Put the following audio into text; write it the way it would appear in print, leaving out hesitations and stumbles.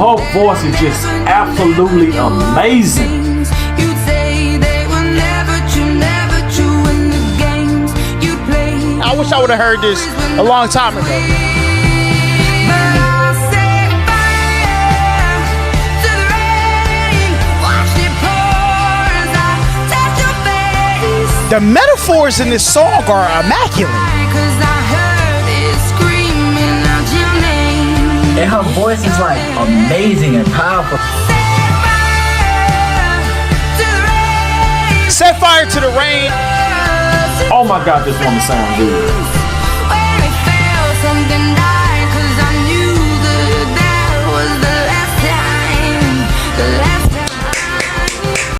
Her voice is just absolutely amazing. I wish I would have heard this a long time ago. The metaphors in this song are immaculate. And her voice is like amazing and powerful. Set fire to the rain. Oh my God, this woman sounds good.